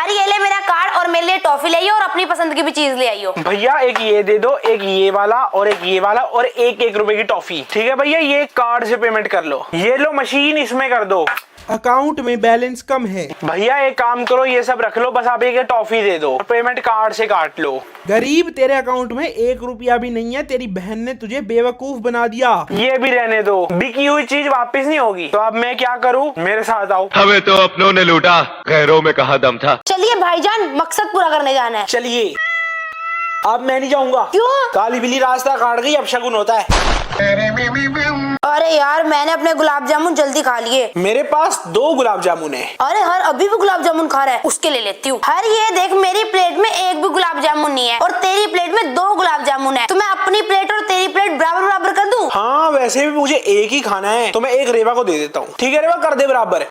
यार ये ले मेरा कार्ड और मेरे लिए टॉफी ले आइयो और अपनी पसंद की भी चीज ले आइयो। भैया एक ये दे दो, एक ये वाला और एक ये वाला और एक 1 रुपए की टॉफी। ठीक है भैया, ये कार्ड से पेमेंट कर लो। ये लो मशीन, इसमें कर दो। अकाउंट में बैलेंस कम है। भैया एक काम करो, ये सब रख लो, बस आप एक टॉफी दे दो और पेमेंट कार्ड से काट लो। गरीब, तेरे अकाउंट में 1 रुपया भी नहीं है। तेरी बहन ने तुझे बेवकूफ बना दिया। ये भी रहने दो, बिकी हुई चीज वापस नहीं होगी। तो अब मैं क्या करूँ, मेरे साथ आओ। हमें तो अपनों ने लूटा, गैरों में कहा दम था। चलिए भाईजान, मकसद पूरा करने जाना है। चलिए। अब मैं नहीं जाऊंगा। क्यों? काली बिल्ली रास्ता काट गई, अब शगुन होता है। अरे यार, मैंने अपने गुलाब जामुन जल्दी खा लिए। मेरे पास 2 गुलाब जामुन है। अरे हर अभी भी गुलाब जामुन खा रहा है, उसके ले लेती हूँ। हर ये देख, मेरी प्लेट में एक भी गुलाब जामुन नहीं है और तेरी प्लेट में 2 गुलाब जामुन है। तो मैं अपनी प्लेट और तेरी प्लेट बराबर बराबर कर दूं? हाँ वैसे भी मुझे एक ही खाना है, तो मैं एक रेवा को दे देता हूँ। ठीक है रेवा, कर दे बराबर।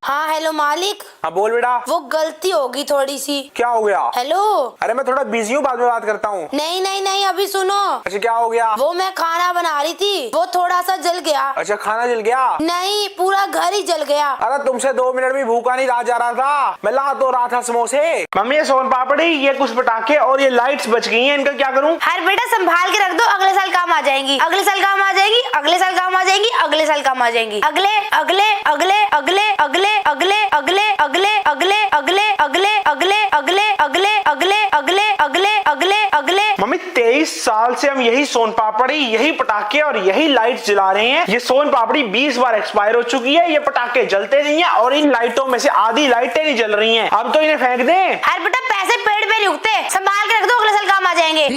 हाँ हेलो मालिक। हाँ बोल बेटा। वो गलती होगी थोड़ी सी। क्या हो गया? हेलो। अरे मैं थोड़ा बिजी हूँ, बाद में बात करता हूँ। नहीं नहीं नहीं, अभी सुनो। अच्छा क्या हो गया? वो मैं खाना बना रही थी, वो थोड़ा सा जल गया। अच्छा खाना जल गया? नहीं, पूरा घर ही जल गया। अरे तुमसे 2 मिनट भी भूखा नहीं रहा जा रहा था, मैं ला तो रहा था समोसे। मम्मी ये सोन पापड़ी, ये कुछ पटाखे और ये लाइट्स बच गई हैं, इनका क्या करूँ? हर बेटा संभाल के रख दो, अगले साल काम आ जाएंगी, अगले साल काम आ जाएगी, अगले साल काम आ जाएगी, अगले साल काम आ जाएंगी, अगले अगले अगले अगले अगले अगले अगले अगले अगले अगले अगले अगले अगले अगले अगले अगले अगले अगले अगले। मम्मी 23 साल से हम यही सोन पापड़ी, यही पटाखे और यही लाइट्स जला रहे हैं। ये सोन पापड़ी 20 बार एक्सपायर हो चुकी है, ये पटाखे जलते नहीं है और इन लाइटों में से आधी लाइटें नहीं जल रही हैं। अब तो इन्हें फेंक दें। हर बेटा पैसे पेड़ पे नहीं उगते, संभाल के रख दो, अगले साल काम आ जाएंगे।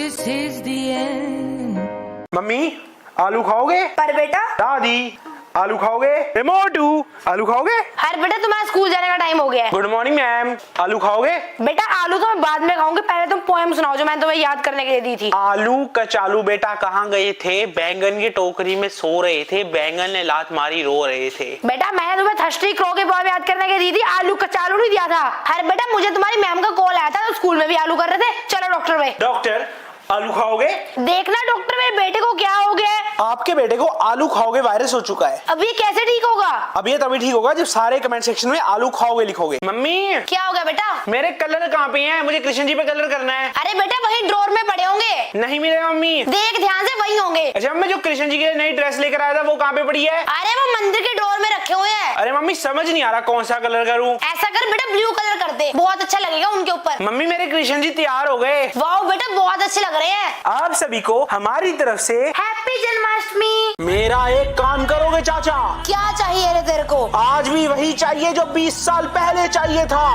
मम्मी आलू खाओगे? पर बेटा। दादी आलू खाओगे? मोटू आलू खाओगे? हर बेटा तुम्हारा स्कूल जाने का टाइम हो गया है। गुड मॉर्निंग मैम, आलू खाओगे? बेटा आलू तो मैं बाद में खाऊंगी, पहले तुम पोएम सुनाओ जो मैंने तुम्हें याद करने के लिए दी थी। आलू कचालू बेटा कहाँ गए थे, बैंगन की टोकरी में सो रहे थे, बैंगन ने लात मारी रो रहे थे। बेटा मैंने तुम्हें थर्स्टी क्रो के पोएम याद करने के दी थी, आलू कचालू नहीं दिया था। हर बेटा मुझे तुम्हारी मैम का कॉल आया था, तो स्कूल में भी आलू कर रहे थे। चलो डॉक्टर भाई। डॉक्टर आलू खाओगे? देखना डॉक्टर, मेरे बेटे को क्या हो गया है? आपके बेटे को आलू खाओगे वायरस हो चुका है। अब ये कैसे ठीक होगा? अब ये तभी ठीक होगा जब सारे कमेंट सेक्शन में आलू खाओगे लिखोगे। मम्मी क्या हो गया बेटा? मेरे कलर कहाँ पे हैं? मुझे कृष्ण जी पे कलर करना है। अरे बेटा वही ड्रॉर में पड़े होंगे। नहीं मिले मम्मी। देख ध्यान से, वही होंगे। अच्छा मैं जो कृष्ण जी के लिए नई ड्रेस लेकर आया था वो कहाँ पे पड़ी है? अरे वो मंदिर के ड्रॉर में रखे हुए हैं। अरे मम्मी समझ नहीं आ रहा कौन सा कलर करूँ। ऐसा कर बेटा, ब्लू कलर कर दे, बहुत अच्छा लगेगा उनके ऊपर। मम्मी मेरे कृष्ण जी तैयार हो गए। वाह बेटा, बहुत अच्छे लग रहे हैं। आप सभी को हमारी तरफ से हैप्पी जन्माष्टमी। मेरा एक काम करोगे चाचा? क्या चाहिए रे तेरे को? आज भी वही चाहिए जो 20 साल पहले चाहिए था,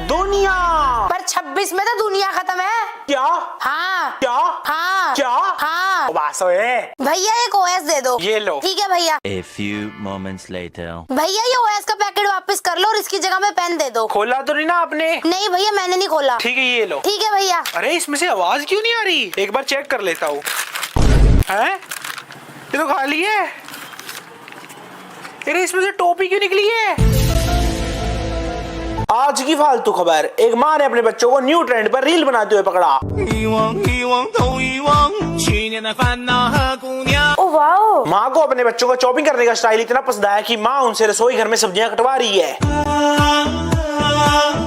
दुनिया। पर 26 में तो दुनिया खत्म है। क्या? हाँ क्या? हाँ क्या? हाँ। बस है। भैया एक ओएस दे दो। ये लो। ठीक है भैया। A few moments later. भैया ये ओएस का पैकेट वापस कर लो और इसकी जगह में पेन दे दो। खोला तो नहीं ना आपने? नहीं भैया मैंने नहीं खोला। ठीक है ये लो। ठीक है भैया। अरे इसमें से आवाज क्यों नहीं आ रही? एक बार चेक कर लेता हूँ। हैं? ये तो खाली है। अरे इसमें से टोपी क्यों निकली है? आज की फालतू खबर, एक माँ ने अपने बच्चों को न्यू ट्रेंड पर रील बनाते हुए पकड़ा। Oh wow. माँ को अपने बच्चों को चॉपिंग करने का स्टाइल इतना पसंद आया कि माँ उनसे रसोई घर में सब्जियां कटवा रही है।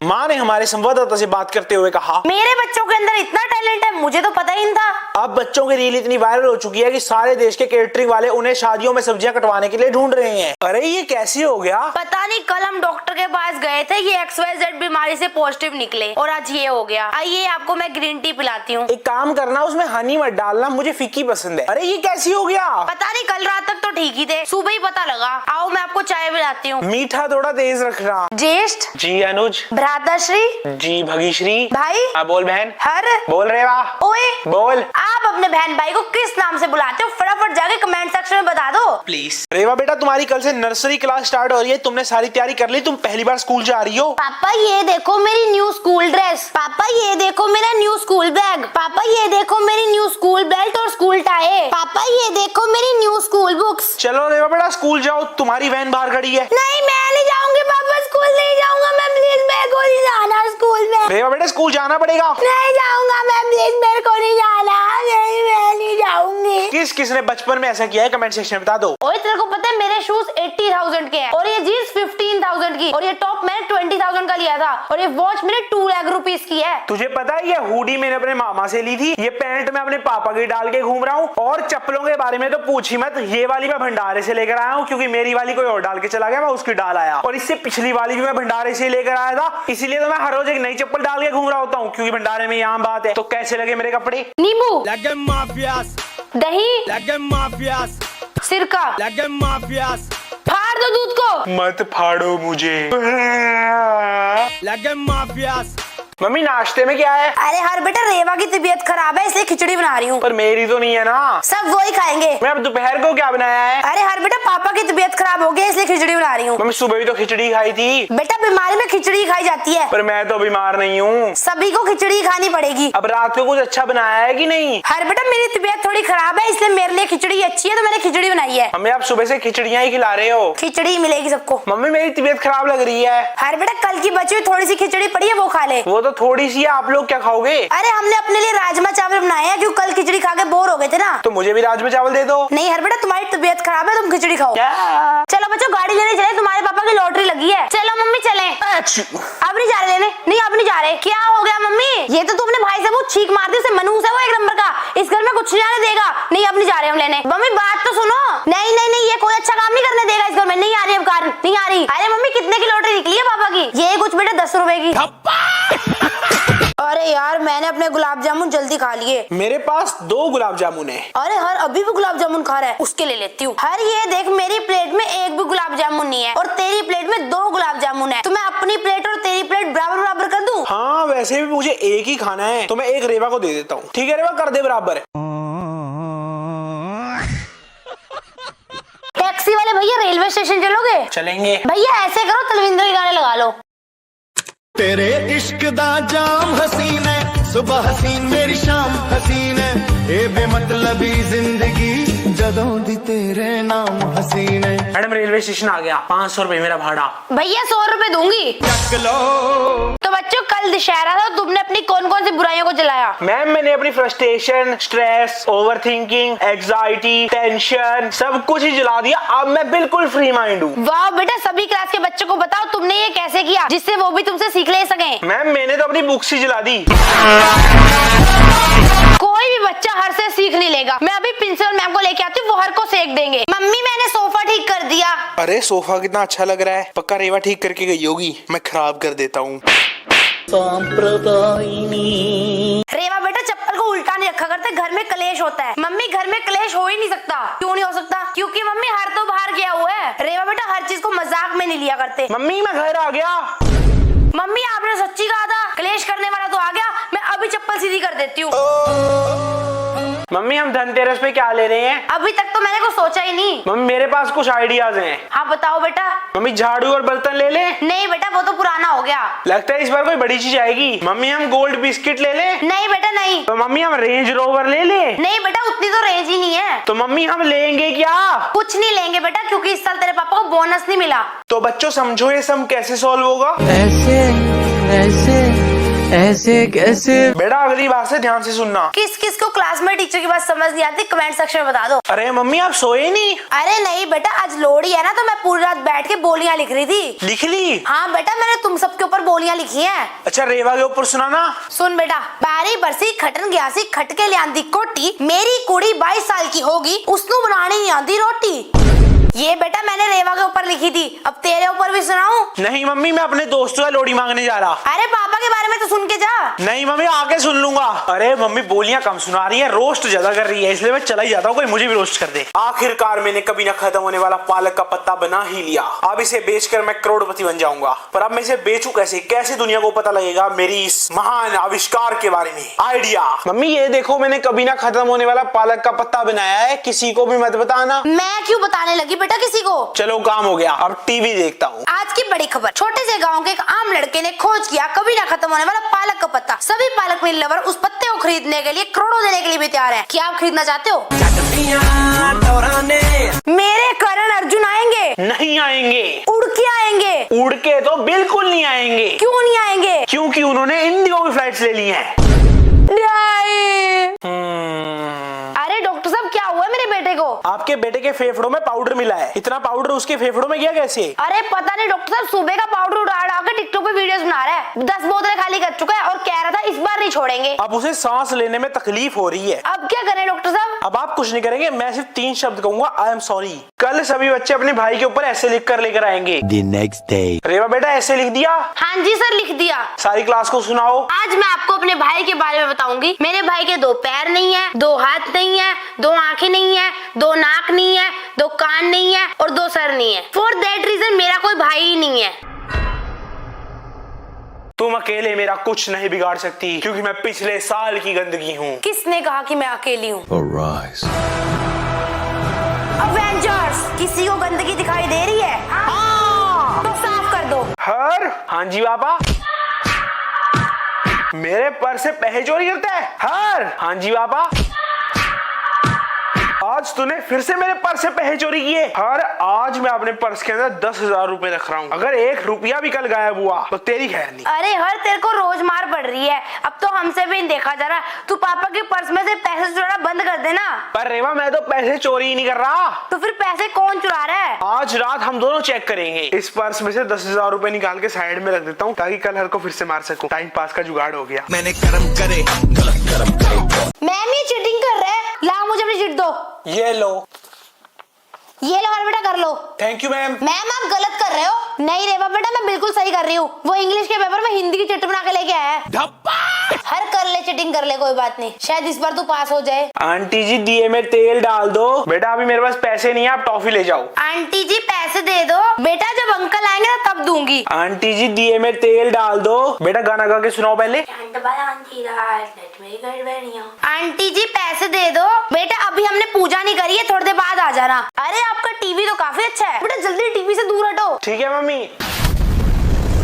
माँ ने हमारे संवाददाता से बात करते हुए कहा, मेरे बच्चों के अंदर इतना टैलेंट है, मुझे तो पता ही नहीं था। अब बच्चों की रील इतनी वायरल हो चुकी है कि सारे देश के केटरिंग वाले उन्हें शादियों में सब्जियां कटवाने के लिए ढूंढ रहे हैं। अरे ये कैसे हो गया? पता नहीं, कल हम डॉक्टर के पास गए थे, ये XYZ बीमारी से पॉजिटिव निकले और आज ये हो गया। आइए आपको मैं ग्रीन टी पिलाती हूँ। एक काम करना, उसमें हनी मत डालना, मुझे फीकी पसंद है। अरे ये कैसे हो गया? पता नहीं, कल रात तक तो ठीक ही थे, सुबह ही पता लगा। आओ मैं आपको चाय पिलाती हूँ। मीठा थोड़ा तेज रखना। ज्येष्ठ जी अनुज। भ्राताश्री जी भगीश्री। भाई। हाँ बोल बहन। हर बोल रहे वाह। ओए बोल। आप अपने बहन भाई को किस नाम से बुलाते हो? फटाफट जाके कमेंट सेक्शन में बता दो प्लीज। रेवा बेटा तुम्हारी कल से नर्सरी क्लास स्टार्ट हो रही है, तुमने सारी तैयारी कर ली, तुम पहली बार स्कूल जा रही हो। पापा ये देखो मेरी न्यू स्कूल ड्रेस, पापा ये देखो मेरा न्यू स्कूल बैग, पापा ये देखो मेरी न्यू स्कूल बेल्ट और स्कूल टाई, पापा ये देखो मेरी न्यू स्कूल बुक्स। चलो रेवा बेटा स्कूल जाओ, तुम्हारी वैन बाहर खड़ी है। नहीं मैं नहीं जाऊंगी पापा, स्कूल नहीं जाऊंगा मैं, प्लीज मेरे को नहीं जाना स्कूल में। रेवा बेटा स्कूल जाना पड़ेगा। नहीं जाऊंगा मैं, प्लीज मेरे को नहीं जाना। नहीं मैं नहीं जाऊंगी। किस ने बचपन में ऐसा किया है? कमेंट सेक्शन में बता दो। ओए तेरे को पता है मेरे शूज 80,000 के हैं और ये जीन्स 15 की, और ये टॉप मैंने 20,000 का लिया था, और ये वॉच मैंने 2 लाख रुपीस की है। तुझे पता है ये हुडी मैंने अपने मामा से ली थी, ये पैंट मैं अपने पापा की डाल के घूम रहा हूँ, और चप्पलों के बारे में तो पूछ ही मत, ये वाली मैं भंडारे से लेकर आया हूँ क्योंकि मेरी वाली कोई और डाल के चला गया, मैं उसकी डाल आया, और इससे पिछली वाली भी मैं भंडारे से लेकर आया था, इसीलिए तो मैं हर रोज एक नई चप्पल डाल के घूम रहा होता हूँ क्योंकि भंडारे में यहाँ बात है। तो कैसे लगे मेरे कपड़े? नींबू, लगे माफियास, दही, लगे माफियास, सिरका, लगे माफियास, फाड़ दो दूध को। मत फाड़ो मुझे। लगे माफियास। मम्मी नाश्ते में क्या है? अरे हर बेटा रेवा की तबीयत खराब है इसलिए खिचड़ी बना रही हूँ। पर मेरी तो नहीं है ना। सब वही खाएंगे। मैं अब दोपहर को क्या बनाया है? अरे हर बेटा पापा की तबीयत खराब हो गई इसलिए खिचड़ी बना रही हूँ। मम्मी सुबह भी तो खिचड़ी खाई थी। बेटा बीमारी में खिचड़ी खाई जाती है। पर मैं तो बीमार नहीं हूँ। सभी को खिचड़ी खानी पड़ेगी। अब रात को कुछ अच्छा बनाया है कि नहीं? हर बेटा मेरी तबीयत थोड़ी खराब है इसलिए मेरे लिए खिचड़ी अच्छी है तो मैंने खिचड़ी बनाई है। मम्मी आप सुबह से खिचड़ियाँ ही खिला रहे हो। खिचड़ी मिलेगी सबको। मम्मी मेरी तबीयत खराब लग रही है। हर बेटा कल की बची हुई थोड़ी सी खिचड़ी पड़ी है वो खा ले। वो तो थोड़ी सी है, आप लोग क्या खाओगे? अरे हमने अपने लिए राजमा चावल बनाए हैं क्योंकि कल खिचड़ी खा के बोर हो गए थे ना। तो मुझे भी राजमा चावल दे दो। नहीं हर बेटा तुम्हारी तबीयत खराब है तुम खिचड़ी खाओ। क्या? चलो बच्चों गाड़ी लेने चले, तुम्हारे पापा की लॉटरी लगी है। चलो मम्मी चले। अब नहीं जा रहे लेने? नहीं अब नहीं जा रहे। क्या हो गया मम्मी? ये तो तुमने भाई से वो छींक मार दी, उसे मनूस है वो एक नंबर का, इस घर में कुछ नहीं आने देगा। नहीं अब नहीं जा रहे हम लेने। मम्मी बात तो सुनो। नहीं नहीं नहीं ये कोई अच्छा काम नहीं करने देगा इस घर में। नहीं आ रही अब कार नहीं आ रही। अरे मम्मी कितने की लॉटरी निकली है पापा की? ये कुछ बेटा 10 रुपए की। अरे यार मैंने अपने गुलाब जामुन जल्दी खा लिए। मेरे पास 2 गुलाब जामुन है। अरे हर अभी भी गुलाब जामुन खा रहा है, उसके ले लेती हूँ। हर ये देख मेरी प्लेट में एक भी गुलाब जामुन नहीं है और तेरी प्लेट में 2 गुलाब जामुन है। तो मैं अपनी प्लेट और तेरी प्लेट बराबर बराबर कर दूं? हाँ वैसे भी मुझे एक ही खाना है तो मैं एक रेवा को दे देता हूँ। ठीक है रेवा कर दे बराबर। टैक्सी वाले भैया रेलवे स्टेशन चलोगे? चलेंगे। भैया ऐसे करो तलविंदर के गाने लगा लो। तेरे इश्क दा जाम हसीन है, सुबह हसीन मेरी शाम हसीन है, ए बेमतलबी जिंदगी जदों दी तेरे नाम हसीन है। मैडम रेलवे स्टेशन आ गया, 500 रुपए मेरा भाड़ा। भैया 100 रुपए दूंगी। चक लो। तो बच्चों कल दशहरा था, तुमने अपनी कौन कौन सी बुराइयों को जलाया? मैम मैंने अपनी frustration, stress, overthinking, anxiety, tension सब कुछ ही जला दिया। अब मैं बिल्कुल फ्री माइंड हूँ। वाह बेटा सभी क्लास के बच्चों को बताओ तुमने ये कैसे किया जिससे वो भी तुमसे सीख ले सके। मैम मैंने तो अपनी बुक्स ही जला दी। कोई भी बच्चा हर से सीख नहीं लेगा। मैं अभी प्रिंसिपल मैम को लेके आती हूँ, वो हर को सेक देंगे। मम्मी मैंने सोफा ठीक कर दिया। अरे सोफा कितना अच्छा लग रहा है, पक्का रेवा ठीक करके गई होगी, मैं खराब कर देता हूँ। रेवा बेटा चप्पल को उल्टा नहीं रखा करते, घर में कलेश होता है। मम्मी घर में कलेश हो ही नहीं सकता। क्यों नहीं हो सकता? क्योंकि मम्मी हर तो बाहर गया हुआ है। रेवा बेटा हर चीज को मजाक में नहीं लिया करते। मम्मी मैं घर आ गया। मम्मी आपने सच्ची कहा था, क्लेश करने वाला तो आ गया। मैं अभी चप्पल सीधी कर देती हूँ। मम्मी हम धनतेरस पे क्या ले रहे हैं? अभी तक तो मैंने कुछ सोचा ही नहीं। मम्मी मेरे पास कुछ आइडियाज हैं। हाँ बताओ बेटा। मम्मी झाड़ू और बर्तन ले ले। नहीं बेटा वो तो पुराना हो गया। लगता है इस बार कोई बड़ी चीज आएगी। मम्मी हम गोल्ड बिस्किट ले ले। नहीं बेटा नहीं। तो मम्मी हम रेंज रोवर ले ले। नहीं बेटा उतनी तो रेंज ही नहीं है। तो मम्मी हम लेंगे क्या? कुछ नहीं लेंगे बेटा क्योंकि इस साल तेरे पापा को बोनस नहीं मिला। तो बच्चों समझो ये सम कैसे सॉल्व होगा? ऐसे कैसे? बेटा अगली बार से ध्यान से सुनना। किस किस को क्लास में टीचर की बात समझ नहीं आती कमेंट सेक्शन में बता दो। अरे मम्मी आप सोए नहीं? अरे नहीं बेटा आज लोहड़ी है ना तो मैं पूरी रात बैठ के बोलियां लिख रही थी। लिख ली? हाँ बेटा मैंने तुम सबके ऊपर बोलियां लिखी हैं। अच्छा रेवा के ऊपर सुनाना। सुन बेटा। बारी बरसी खटन गयासी खटके ले आंदी कोटी, मेरी कुड़ी 22 साल की होगी उसनु बनाने नहीं आंदी रोटी। ये बेटा मैंने रेवा के ऊपर लिखी थी। अब तेरे ऊपर भी सुनाऊं? नहीं मम्मी मैं अपने दोस्तों का लोड़ी मांगने जा रहा। अरे पापा के बारे में तो सुन के जा। नहीं मम्मी आके सुन लूंगा। अरे मम्मी बोलियां कम सुना रही है, रोस्ट ज्यादा कर रही है, इसलिए मैं चला ही जाता हूँ, कोई मुझे भी रोस्ट कर दे। आखिरकार मैंने कभी ना खत्म होने वाला पालक का पत्ता बना ही लिया। अब इसे बेचकर मैं करोड़पति बन जाऊंगा। पर अब मैं इसे बेचूं कैसे? कैसे दुनिया को पता लगेगा मेरी इस महान आविष्कार के बारे में? आइडिया। मम्मी ये देखो मैंने कभी ना खत्म होने वाला पालक का पत्ता बनाया है, किसी को भी मत बताना। मैं क्यों बताने लगी बेटा किसी को? चलो काम हो गया, अब टीवी देखता हूँ। आज की बड़ी खबर। छोटे से गांव के एक आम लड़के ने खोज किया कभी ना खत्म होने वाला पालक का पत्ता। सभी पालक मिल लवर उस पत्ते को खरीदने के लिए करोड़ों देने के लिए भी तैयार है। क्या आप खरीदना चाहते हो? मेरे करण अर्जुन आएंगे? नहीं आएंगे। उड़ के आएंगे? उड़ के तो बिल्कुल नहीं आएंगे। क्यों नहीं आएंगे? क्योंकि उन्होंने इंडिगो की फ्लाइट्स ले ली हैं। अरे डॉक्टर साहब क्या हुआ है मेरे बेटे को? आपके बेटे के फेफड़ों में पाउडर मिला है। इतना पाउडर उसके फेफड़ों में गया कैसे? अरे पता नहीं डॉक्टर साहब, सुबह का पाउडर उड़ा के टिकटॉक पे वीडियोस बना रहा है। 10 बोतलें खाली कर चुका है और कह रहा था इस बार नहीं छोड़ेंगे। अब उसे सांस लेने में तकलीफ हो रही है। अब क्या करें डॉक्टर साहब? अब आप कुछ नहीं करेंगे, मैं सिर्फ 3 शब्द कहूंगा, आई एम सॉरी। कल सभी बच्चे अपने भाई के ऊपर ऐसे लिख कर लेकर आएंगे। The next day. रेवा बेटा ऐसे लिख दिया? हाँ जी सर, लिख दिया। सारी क्लास को सुनाओ। आज मैं आपको अपने भाई के बारे में बताऊंगी। मेरे भाई के 2 पैर नहीं है, 2 हाथ नहीं है, 2 आंखें नहीं है, 2 नाक नहीं है, 2 कान नहीं है और 2 सर नहीं है। फॉर दैट रीजन मेरा कोई भाई ही नहीं है। तुम अकेले मेरा कुछ नहीं बिगाड़ सकती, क्योंकि मैं पिछले साल की गंदगी हूँ। किसने कहा कि मैं अकेली हूँ? अवेंजर्स, किसी को गंदगी दिखाई दे रही है? हाँ, तो साफ कर दो। हाँ जी पापा। मेरे पर्स से पैसे चोरी करता है? हाँ जी पापा। आज तूने फिर से मेरे पर्स से पैसे चोरी किए? आज मैं अपने पर्स के अंदर 10,000 रुपए रख रहा हूँ। अगर 1 रुपया भी कल गायब हुआ तो तेरी खैर नहीं। अरे तेरे को रोज मार पड़ रही है, अब तो हमसे भी नहीं देखा जा रहा। तू पापा के पर्स में से पैसे चुराना बंद कर देना। पर रेवा, मैं तो पैसे चोरी ही नहीं कर रहा। तो फिर पैसे कौन चुरा रहा है? आज रात हम दोनों चेक करेंगे। इस पर्स में से 10,000 रुपए निकाल के साइड में रख देता हूँ, ताकि कल हर को फिर से मार सकूं। टाइम पास का जुगाड़ हो गया। मैंने कर्म करे गलत कर्म करे। मैम ये चीटिंग कर रहा है। ला मुझे अपनी चिट दो। ये लो और बेटा कर लो। Thank you ma'am. मैम आप गलत कर रहे हो। नहीं रेवा बेटा, मैं बिल्कुल सही कर रही हूँ। वो इंग्लिश के पेपर में हिंदी की चिट बना के लेके आया है। कर ले चिटिंग कर ले, कोई बात नहीं, शायद इस बार तू पास हो जाए। आंटी जी दिए में तेल डाल दो। बेटा अभी मेरे पास पैसे नहीं है, आप टॉफी ले जाओ। आंटी जी पैसे दे दो। बेटा जब अंकल आएंगे ना तब दूंगी। आंटी जी दिए में तेल डाल दो। बेटा गाना गा के सुनाओ पहले। आंटी जी पैसे दे दो। बेटा अभी हमने पूजा नहीं करी है, थोड़ी देर बाद आ जाना। अरे आपका टीवी तो काफी अच्छा है। बेटा जल्दी टीवी से दूर हटो। ठीक है मम्मी।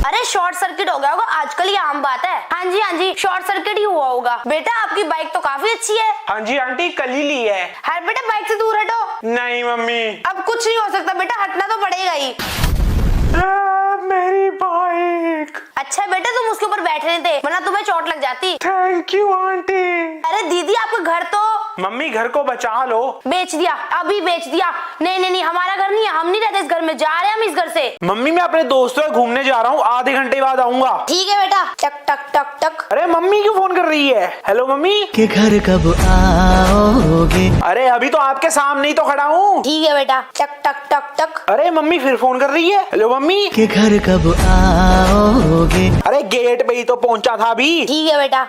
अरे शॉर्ट सर्किट हो गया होगा, आजकल ये आम बात है। हाँ जी शॉर्ट सर्किट ही हुआ होगा। बेटा आपकी बाइक तो काफी अच्छी है। हाँ जी आंटी, कल ही ली है। बेटा बाइक से दूर हटो। नहीं मम्मी। अब कुछ नहीं हो सकता बेटा, हटना तो पड़ेगा ही। मेरी बाइक। अच्छा बेटा तुम उसके ऊपर बैठे नहीं थे, वरना तुम्हें चोट लग जाती। Thank you aunty. अरे दीदी आपका घर तो। मम्मी घर को बचा लो। बेच दिया, अभी बेच दिया। नहीं हमारा घर नहीं है, हम नहीं रहते इस घर में, जा रहे हैं हम इस घर से। मम्मी मैं अपने दोस्तों से घूमने जा रहा हूँ, आधे घंटे बाद आऊंगा। ठीक है बेटा। टक टक टक टक। अरे मम्मी क्यों फोन कर रही है? Hello mummy. के घर कब आओगे? अरे अभी तो आपके सामने ही तो खड़ा हूँ। ठीक है बेटा। टक टक टक टक। अरे मम्मी फिर फोन कर रही है। Hello mummy. के घर कब आओगे? अरे गेट पे ही तो पहुंचा था अभी। ठीक है बेटा।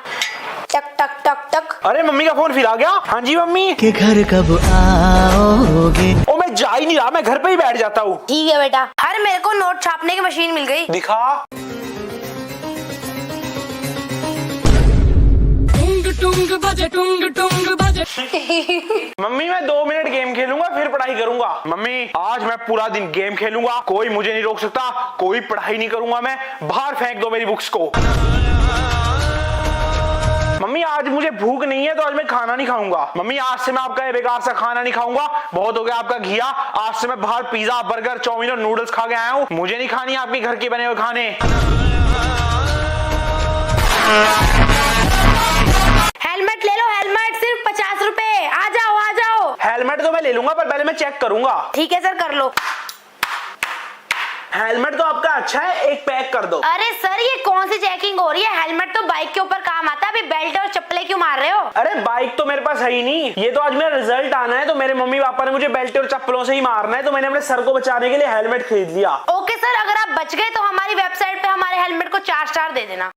टक टक टक टक। अरे मम्मी का फोन फिर आ गया। हाँ जी मम्मी। के घर कब आओगे? ओ मैं जा ही नहीं रहा, मैं घर पे ही बैठ जाता हूँ। ठीक है बेटा। मेरे को नोट छापने की मशीन मिल गई। दिखा। मम्मी मैं 2 मिनट गेम खेलूंगा फिर पढ़ाई करूंगा। मम्मी आज मैं पूरा दिन गेम खेलूंगा, कोई मुझे नहीं रोक सकता, कोई पढ़ाई नहीं करूंगा मैं। बाहर फेंक दो मेरी बुक्स को। मम्मी आज मुझे भूख नहीं है तो आज मैं खाना नहीं खाऊंगा। मम्मी आज से मैं आपका ये बेकार सा खाना नहीं खाऊंगा, बहुत हो गया आपका घिया। आज से मैं बाहर पिज्जा बर्गर चाउमीन और नूडल्स खा के आया हूँ, मुझे नहीं खानी आपके घर के बने हुए खाने। हेलमेट ले लो, हेलमेट सिर्फ 50 रुपए। आ जाओ। हेलमेट तो मैं ले लूंगा, पर पहले मैं चेक करूंगा। ठीक है सर, कर लो। हेलमेट तो आपका अच्छा है, एक पैक कर दो। अरे सर ये कौन सी चेकिंग हो रही है? हेलमेट तो बाइक के ऊपर काम आता है, अभी बेल्ट और चप्पलें क्यों मार रहे हो? अरे बाइक तो मेरे पास है ही नहीं, ये तो आज मेरा रिजल्ट आना है, तो मेरे मम्मी पापा ने मुझे बेल्ट और चप्पलों से ही मारना है, तो मैंने अपने सर को बचाने के लिए हेलमेट खरीद लिया। ओके सर, अगर आप बच गए तो हमारी वेबसाइट पे हमारे हेलमेट को 4 स्टार दे देना।